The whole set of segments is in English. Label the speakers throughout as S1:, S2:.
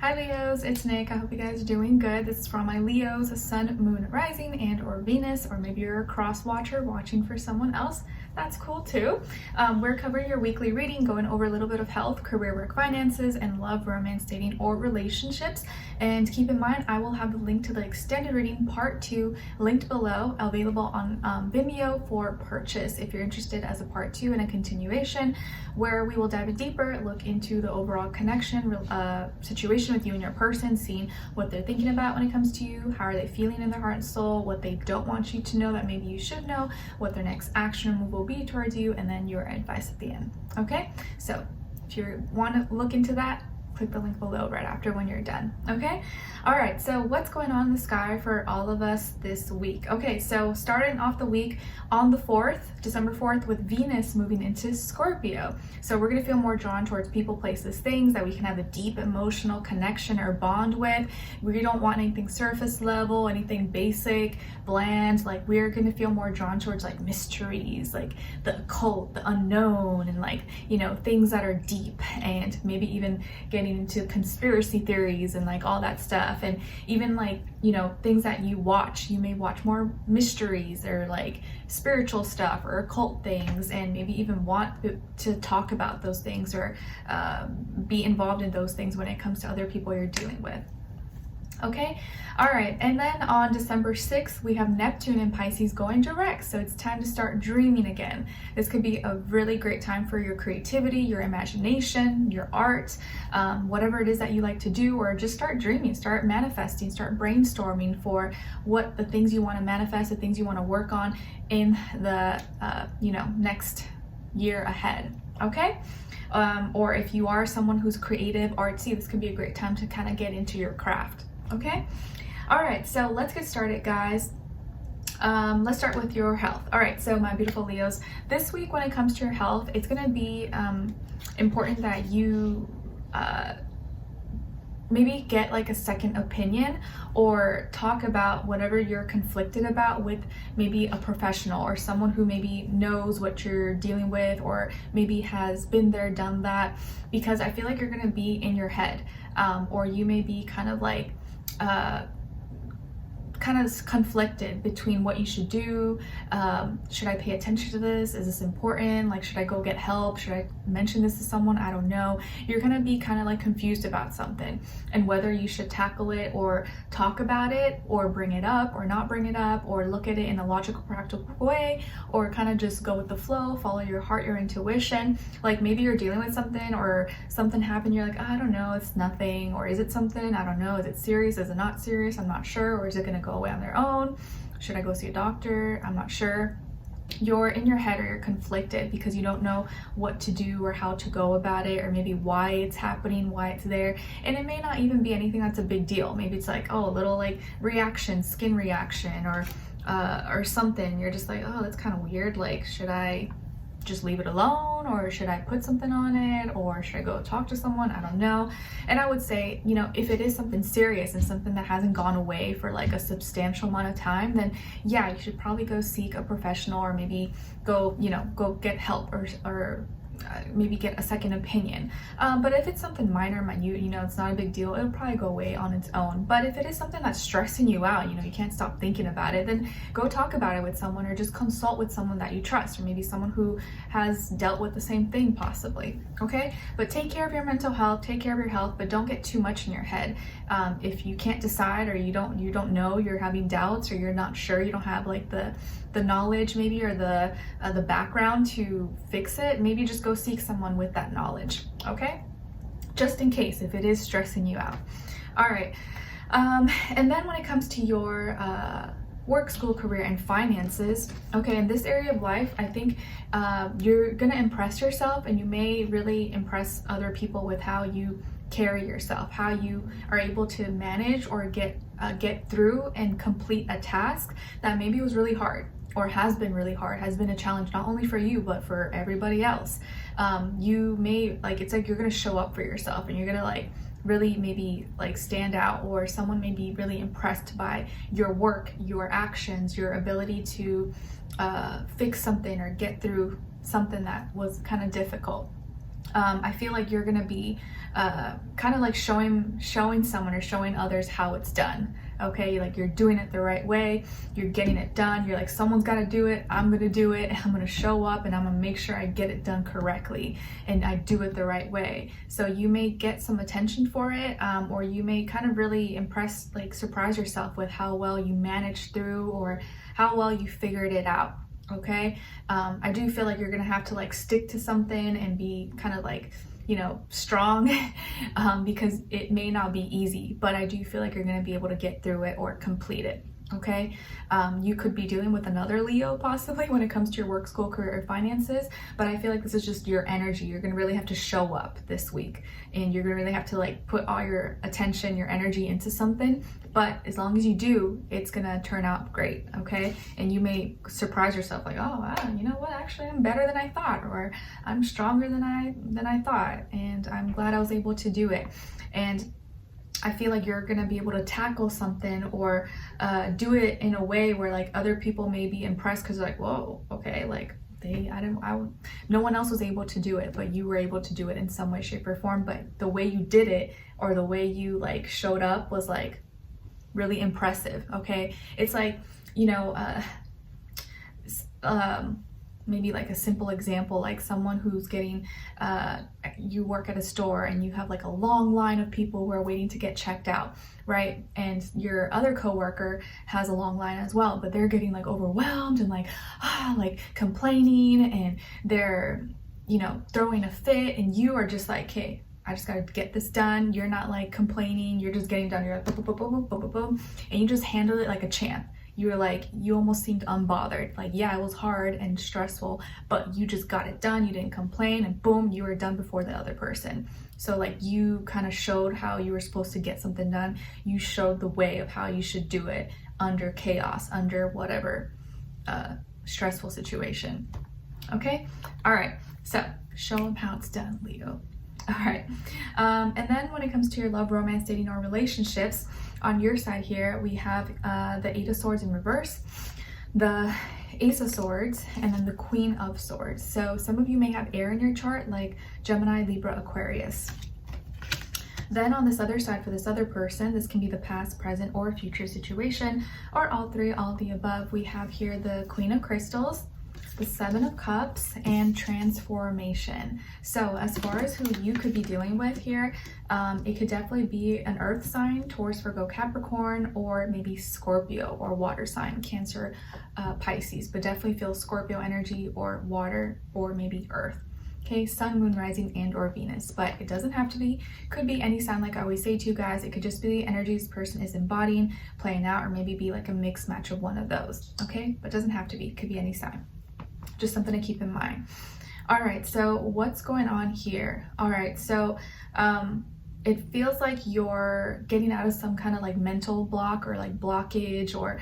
S1: Hi Leos, it's Nick. I hope you guys are doing good. This is from my Leos, Sun, Moon, Rising, and or Venus, or maybe you're a cross watcher watching for someone else. That's cool too. We're covering your weekly reading, going over a little bit of health, career, work, finances, and love, romance, dating, or relationships. And keep in mind, I will have the link to the extended reading part 2 linked below, available on Vimeo for purchase if you're interested, as a part 2 and a continuation, where we will dive in deeper, look into the overall connection, situation with you and your person, seeing what they're thinking about when it comes to you, how are they feeling in their heart and soul, what they don't want you to know that maybe you should know, what their next action or move will be towards you, and then your advice at the end. Okay, so if you want to look into that, click the link below right after when you're done. Okay, all right, so what's going on in the sky for all of us this week? Okay, so starting off the week on the 4th, December 4th, with Venus moving into Scorpio. So we're going to feel more drawn towards people, places, things that we can have a deep emotional connection or bond with. We don't want anything surface level, anything basic, bland. Like, we're going to feel more drawn towards like mysteries, like the occult, the unknown, and like, you know, things that are deep, and maybe even getting into conspiracy theories and like all that stuff. And even like, you know, things that you watch, you may watch more mysteries or like spiritual stuff or occult things, and maybe even want to talk about those things or be involved in those things when it comes to other people you're dealing with. Okay, all right, and then on December 6th, we have Neptune in Pisces going direct, so it's time to start dreaming again. This could be a really great time for your creativity, your imagination, your art, whatever it is that you like to do, or just start dreaming, start manifesting, start brainstorming for what the things you want to manifest, the things you want to work on in the, next year ahead, okay? Or if you are someone who's creative, artsy, this could be a great time to kind of get into your craft. Okay, all right, so let's get started, guys. Let's start with your health. All right, so my beautiful Leos, this week when it comes to your health, it's going to be important that you maybe get like a second opinion, or talk about whatever you're conflicted about with maybe a professional or someone who maybe knows what you're dealing with, or maybe has been there, done that, because I feel like you're going to be in your head, or you may be kind of like conflicted between what you should do. Should I pay attention to this? Is this important? Like, should I go get help? Should I mention this to someone? I don't know. You're gonna be kind of like confused about something, and whether you should tackle it or talk about it or bring it up or not bring it up, or look at it in a logical, practical way, or kind of just go with the flow, follow your heart, your intuition. Like, maybe you're dealing with something, or something happened, you're like, I don't know, it's nothing. Or is it something? I don't know. Is it serious? Is it not serious? I'm not sure. Or is it gonna go away on their own? Should I go see a doctor? I'm not sure. You're in your head, or you're conflicted because you don't know what to do or how to go about it, or maybe why it's happening, why it's there. And it may not even be anything that's a big deal. Maybe it's like, oh, a little like reaction, skin reaction, or something. You're just like, oh, that's kind of weird. Like, should I just leave it alone, or should I put something on it, or should I go talk to someone? I don't know. And I would say, you know, if it is something serious and something that hasn't gone away for like a substantial amount of time, then yeah, you should probably go seek a professional, or maybe go get help, or maybe get a second opinion. But if it's something minor, minute, you know, it's not a big deal, it'll probably go away on its own. But if it is something that's stressing you out, you know, you can't stop thinking about it, then go talk about it with someone, or just consult with someone that you trust, or maybe someone who has dealt with the same thing possibly. Okay, but take care of your mental health, take care of your health, but don't get too much in your head. If you can't decide, or you don't know, you're having doubts, or you're not sure, you don't have like the knowledge maybe, or the background to fix it, maybe just go seek someone with that knowledge, okay? Just in case, if it is stressing you out. All right, and then when it comes to your work, school, career, and finances, okay, in this area of life, I think you're gonna impress yourself, and you may really impress other people with how you carry yourself, how you are able to manage or get through and complete a task that maybe was really hard, or has been really hard, has been a challenge, not only for you, but for everybody else. You may, like, it's like you're gonna show up for yourself, and you're gonna like really maybe like stand out, or someone may be really impressed by your work, your actions, your ability to fix something or get through something that was kind of difficult. I feel like you're gonna be kind of like showing someone or showing others how it's done. Okay, like you're doing it the right way, you're getting it done. You're like, someone's got to do it, I'm gonna do it, and I'm gonna show up and I'm gonna make sure I get it done correctly and I do it the right way. So you may get some attention for it, or you may kind of really impress, like surprise yourself with how well you managed through or how well you figured it out. Okay, I do feel like you're gonna have to like stick to something and be kind of like, you know, strong, because it may not be easy, but I do feel like you're going to be able to get through it or complete it. Okay, you could be dealing with another Leo possibly when it comes to your work, school, career, or finances, but I feel like this is just your energy. You're going to really have to show up this week, and you're going to really have to like put all your attention, your energy into something. But as long as you do, it's going to turn out great. Okay, and you may surprise yourself like, oh wow, you know what, actually I'm better than I thought, or I'm stronger than I thought, and I'm glad I was able to do it. And I feel like you're gonna be able to tackle something or do it in a way where like other people may be impressed because like, whoa, okay, like no one else was able to do it, but you were able to do it in some way, shape, or form. But the way you did it or the way you like showed up was like really impressive. Okay, it's like, you know, maybe like a simple example, like someone who's getting, you work at a store and you have like a long line of people who are waiting to get checked out, right? And your other coworker has a long line as well, but they're getting like overwhelmed and like complaining, and they're, you know, throwing a fit, and you are just like, hey, I just gotta get this done. You're not like complaining, you're just getting done. You're like boom, boom, boom, boom, boom, boom, boom, and you just handle it like a champ. You were like, you almost seemed unbothered. Like, yeah, it was hard and stressful, but you just got it done. You didn't complain, and boom, you were done before the other person. So like you kind of showed how you were supposed to get something done. You showed the way of how you should do it under chaos, under whatever stressful situation. Okay, all right, so show them how it's done, Leo. All right, and then when it comes to your love, romance, dating, or relationships, on your side here, we have the Eight of Swords in reverse, the Ace of Swords, and then the Queen of Swords. So some of you may have air in your chart, like Gemini, Libra, Aquarius. Then on this other side, for this other person, this can be the past, present, or future situation, or all three, all the above. We have here the Queen of Crystals, the Seven of Cups, and transformation. So as far as who you could be dealing with here, it could definitely be an earth sign, Taurus, Virgo, Capricorn, or maybe Scorpio or water sign, Cancer, Pisces, but definitely feel Scorpio energy or water or maybe earth. Okay, sun, moon, rising, and or Venus, but it doesn't have to be. Could be any sign, like I always say to you guys. It could just be the energy this person is embodying, playing out, or maybe be like a mixed match of one of those. Okay, but it doesn't have to be. It could be any sign. Just something to keep in mind. All right, so what's going on here? All right, so it feels like you're getting out of some kind of like mental block or like blockage, or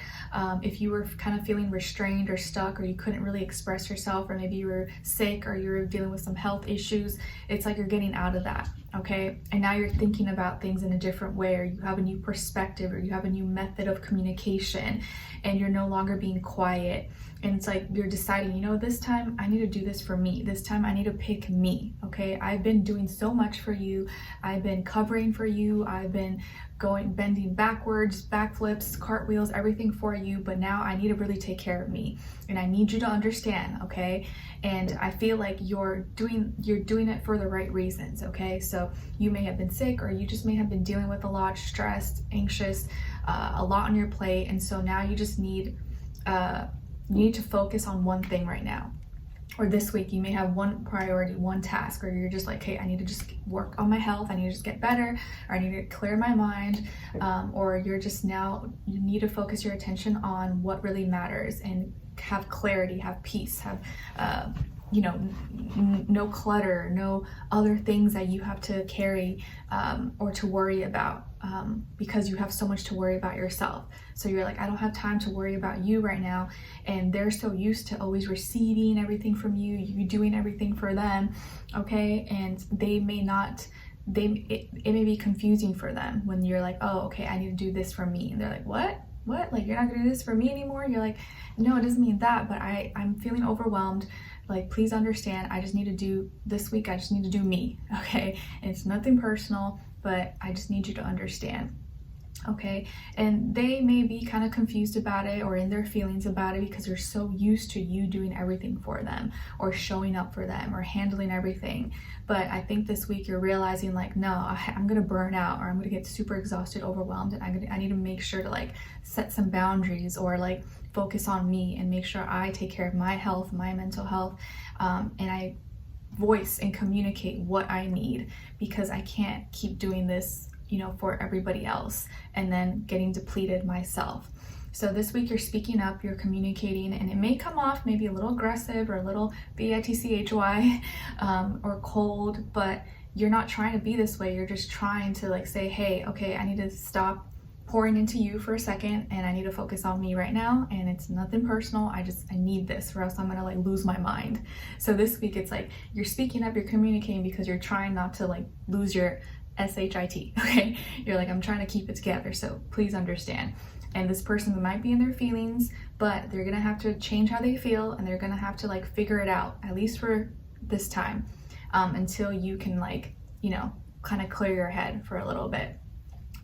S1: if you were kind of feeling restrained or stuck, or you couldn't really express yourself, or maybe you were sick or you were dealing with some health issues, it's like you're getting out of that. Okay, and now you're thinking about things in a different way, or you have a new perspective, or you have a new method of communication, and you're no longer being quiet. And it's like you're deciding, you know, this time I need to do this for me. This time I need to pick me. Okay, I've been doing so much for you. I've been covering for you. I've been bending backwards, backflips, cartwheels, everything for you. But now I need to really take care of me, and I need you to understand. Okay, and I feel like you're doing it for the right reasons. Okay, so you may have been sick, or you just may have been dealing with a lot, stressed, anxious, a lot on your plate, and so now you just need you need to focus on one thing right now. Or this week, you may have one priority, one task, or you're just like, hey, I need to just work on my health. I need to just get better, or I need to clear my mind. Or you're just now, you need to focus your attention on what really matters and have clarity, have peace, have, you know, no clutter, no other things that you have to carry or to worry about, because you have so much to worry about yourself. So you're like, I don't have time to worry about you right now. And they're so used to always receiving everything from you, you doing everything for them. Okay, and they may not, it may be confusing for them when you're like, oh, okay, I need to do this for me. And they're like, what? Like, you're not gonna do this for me anymore? You're like, no, it doesn't mean that, but I'm feeling overwhelmed. Like, please understand, I just need to do this week, I just need to do me, okay? And it's nothing personal, but I just need you to understand. Okay, and they may be kind of confused about it or in their feelings about it because they're so used to you doing everything for them or showing up for them or handling everything. But I think this week you're realizing like, no, I'm gonna burn out, or I'm gonna get super exhausted, overwhelmed, and I need to make sure to like set some boundaries or like focus on me and make sure I take care of my health, my mental health, and I voice and communicate what I need, because I can't keep doing this, you know, for everybody else and then getting depleted myself. So this week you're speaking up, you're communicating, and it may come off maybe a little aggressive or a little bitchy, or cold, but you're not trying to be this way. You're just trying to like say, hey, okay, I need to stop pouring into you for a second and I need to focus on me right now, and it's nothing personal. I need this, or else I'm gonna like lose my mind. So this week it's like you're speaking up, you're communicating because you're trying not to like lose your SHIT, okay? You're like, I'm trying to keep it together, so please understand. And this person might be in their feelings, but they're gonna have to change how they feel, and they're gonna have to like figure it out, at least for this time, until you can like, you know, kind of clear your head for a little bit.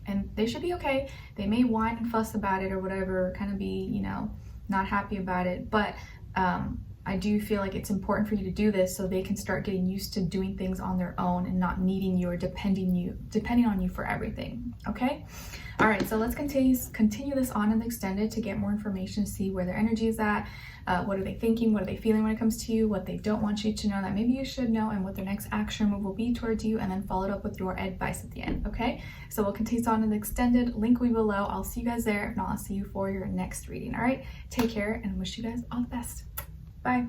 S1: And they should be okay. They may whine and fuss about it or whatever, kind of be, you know, not happy about it, but I do feel like it's important for you to do this so they can start getting used to doing things on their own and not needing you or depending on you for everything, okay? All right, so let's continue this on in the extended to get more information, see where their energy is at, what are they thinking, what are they feeling when it comes to you, what they don't want you to know that maybe you should know, and what their next action move will be towards you, and then follow it up with your advice at the end, okay? So we'll continue on in the extended, link will be below. I'll see you guys there. If not, I'll see you for your next reading, all right? Take care and wish you guys all the best. Bye.